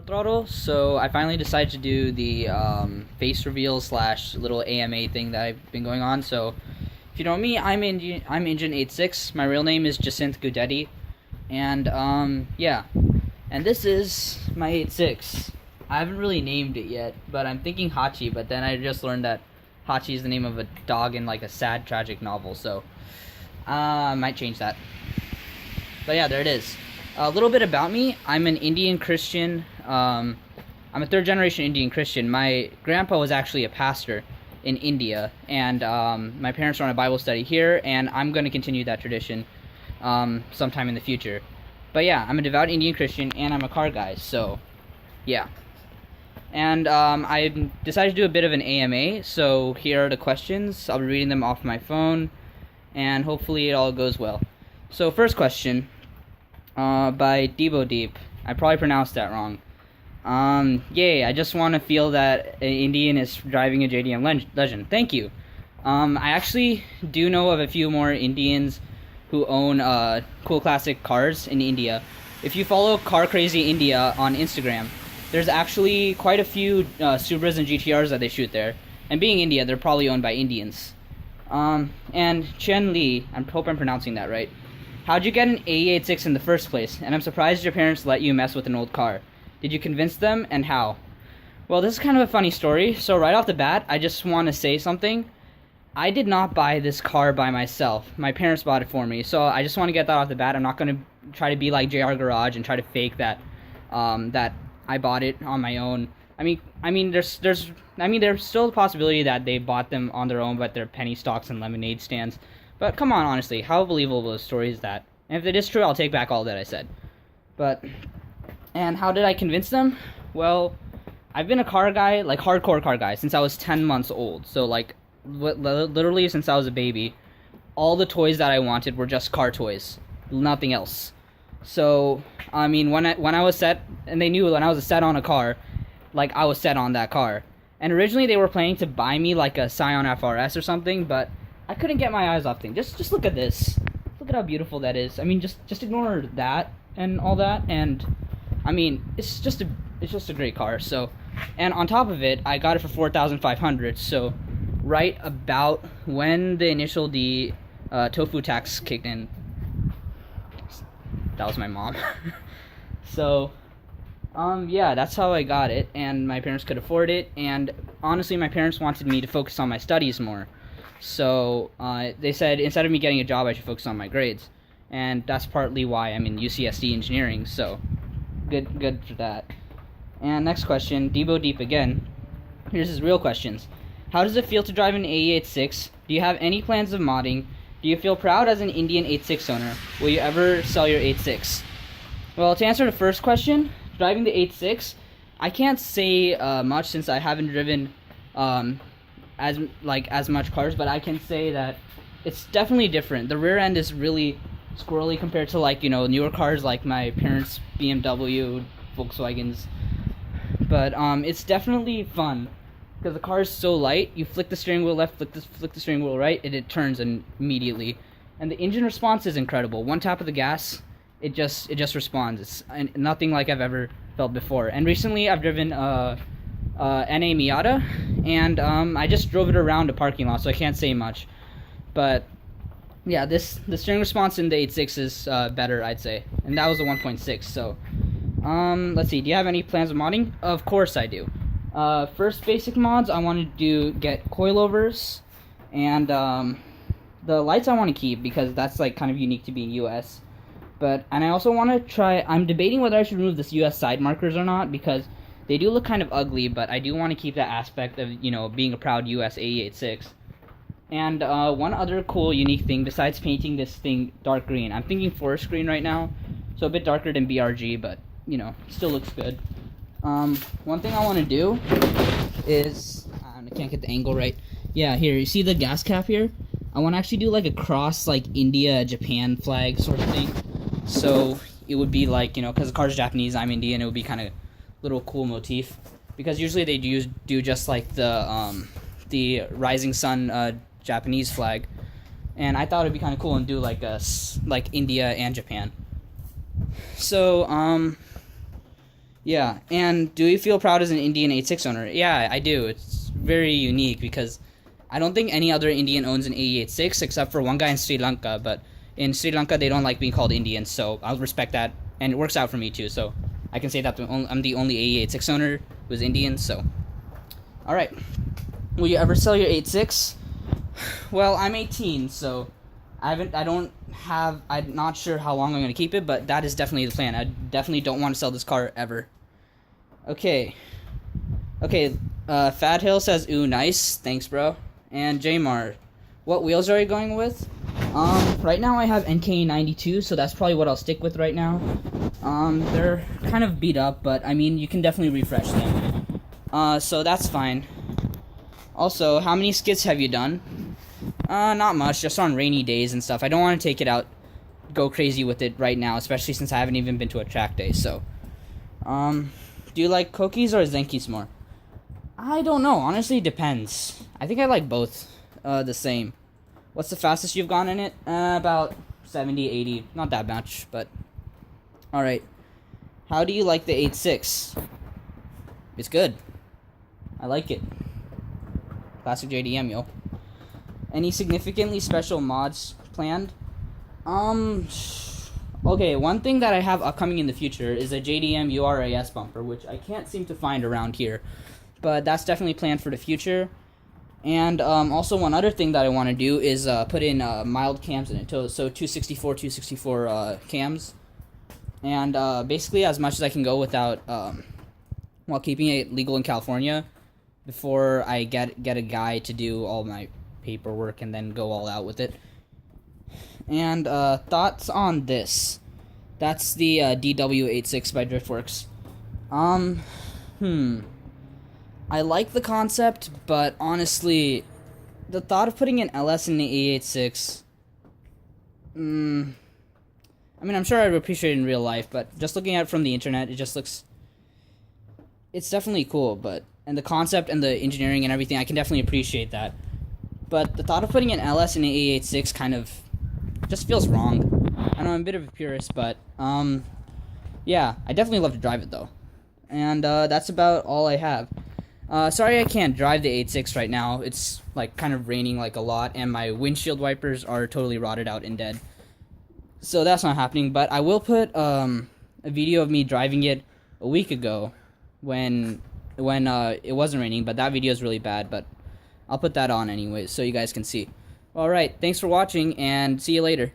Throttle. So I finally decided to do the face reveal slash little AMA thing that I've been going on. So if you know me, I'm Engine 86. My real name is Jacinth Gudetti, and yeah, and this is my 86. I haven't really named it yet, but I'm thinking Hachi. But then I just learned that Hachi is the name of a dog in like a sad, tragic novel. So I might change that. But yeah, there it is. A little bit about me. I'm an Indian Christian. I'm a third generation Indian Christian. My grandpa was actually a pastor in India, and my parents run a Bible study here, and I'm going to continue that tradition sometime in the future. But yeah, I'm a devout Indian Christian, and I'm a car guy, so yeah. And I decided to do a bit of an AMA, so here are the questions. I'll be reading them off my phone, and hopefully it all goes well. So first question. By Debo Deep. I probably pronounced that wrong. Yay, I just want to feel that an Indian is driving a JDM Legend. Thank you. I actually do know of a few more Indians who own cool classic cars in India. If you follow Car Crazy India on Instagram, there's actually quite a few Subarus and GTRs that they shoot there. And being India, they're probably owned by Indians. And Chen Li, I hope I'm pronouncing that right. How'd you get an AE86 in the first place? And I'm surprised your parents let you mess with an old car. Did you convince them, and how? Well, this is kind of a funny story, so right off the bat, I just want to say something. I did not buy this car by myself. My parents bought it for me, so I just want to get that off the bat. I'm not going to try to be like JR Garage and try to fake that that I bought it on my own. I mean, there's still the possibility that they bought them on their own, but they're penny stocks and lemonade stands. But come on, honestly, how believable a story is that? And if it is true, I'll take back all that I said. And how did I convince them? Well, I've been a car guy, like hardcore car guy, since I was 10 months old. So like, literally since I was a baby, all the toys that I wanted were just car toys, nothing else. So, I mean, when I was set, and they knew when I was set on a car, like I was set on that car. And originally they were planning to buy me like a Scion FRS or something, but I couldn't get my eyes off things. Just look at this. Look at how beautiful that is. I mean, just ignore that and all that. And I mean, it's just a great car. So, and on top of it, I got it for 4,500. So, right about when the initial tofu tax kicked in. That was my mom. So, yeah, that's how I got it, and my parents could afford it. And honestly, my parents wanted me to focus on my studies more. So they said instead of me getting a job, I should focus on my grades, and that's partly why I'm in UCSD engineering. So good for that. And next question, Debo Deep again. Here's his real questions. How does it feel to drive an AE86? Do you have any plans of modding? Do you feel proud as an Indian 86 owner? Will you ever sell your 86? Well, to answer the first question, driving the 86, I can't say much since I haven't driven as much cars, but I can say that it's definitely different. The rear end is really squirrely compared to like, you know, newer cars like my parents' BMW, Volkswagens. But it's definitely fun because the car is so light. You flick the steering wheel left, flick the steering wheel right, and it turns immediately. And the engine response is incredible. One tap of the gas, it just responds. It's nothing like I've ever felt before. And recently I've driven NA Miata, and I just drove it around a parking lot, so I can't say much. But yeah, the steering response in the 8.6 is better, I'd say, and that was a 1.6. So let's see. Do you have any plans of modding? Of course I do. First basic mods, I want to get coilovers, and the lights I want to keep because that's like kind of unique to being US. And I also want to try. I'm debating whether I should remove this US side markers or not because they do look kind of ugly, but I do want to keep that aspect of, you know, being a proud US AE86. And one other cool, unique thing besides painting this thing dark green. I'm thinking forest green right now, so a bit darker than BRG, but, you know, still looks good. One thing I want to do is, I can't get the angle right. Yeah, here, you see the gas cap here? I want to actually do like a cross, like India-Japan flag sort of thing. So it would be like, you know, because the car's Japanese, I'm Indian, it would be kind of little cool motif, because usually they do just like the rising sun Japanese flag, and I thought it'd be kind of cool and do like India and Japan. So Yeah, and do you feel proud as an Indian 86 owner? Yeah, I do. It's very unique because I don't think any other Indian owns an AE86 except for one guy in Sri Lanka, but in Sri Lanka they don't like being called Indians, so I'll respect that, and it works out for me too, so I can say that I'm the only AE86 owner who's Indian, so. Alright. Will you ever sell your 86? Well, I'm 18, so I'm not sure how long I'm going to keep it, but that is definitely the plan. I definitely don't want to sell this car ever. Okay. Fat Hill says, ooh, nice. Thanks, bro. And Jmar, what wheels are you going with? Right now I have NK92, so that's probably what I'll stick with right now. They're kind of beat up, but, I mean, you can definitely refresh them. So that's fine. Also, how many skits have you done? Not much, just on rainy days and stuff. I don't want to take it out, go crazy with it right now, especially since I haven't even been to a track day, so. Do you like Kokis or Zenkis more? I don't know, honestly, it depends. I think I like both, the same. What's the fastest you've gone in it? About 70, 80, not that much, but. Alright. How do you like the 8.6? It's good. I like it. Classic JDM, yo. Any significantly special mods planned? Okay, one thing that I have upcoming in the future is a JDM URAS bumper, which I can't seem to find around here. But that's definitely planned for the future. And also one other thing that I want to do is put in mild cams in it, so 264 cams. And basically as much as I can go without, while keeping it legal in California, before I get a guy to do all my paperwork and then go all out with it. And thoughts on this? That's the DW86 by Driftworks. I like the concept, but honestly, the thought of putting an LS in the E86, I mean, I'm sure I'd appreciate it in real life, but just looking at it from the internet, it just looks, it's definitely cool, but, and the concept and the engineering and everything, I can definitely appreciate that. But the thought of putting an LS in an E86 kind of just feels wrong. I know I'm a bit of a purist, but, yeah, I definitely love to drive it, though. And, that's about all I have. Sorry I can't drive the 8.6 right now. It's, like, kind of raining, like, a lot, and my windshield wipers are totally rotted out and dead. So that's not happening, but I will put, a video of me driving it a week ago when it wasn't raining, but that video is really bad, but I'll put that on anyways so you guys can see. Alright, thanks for watching, and see you later.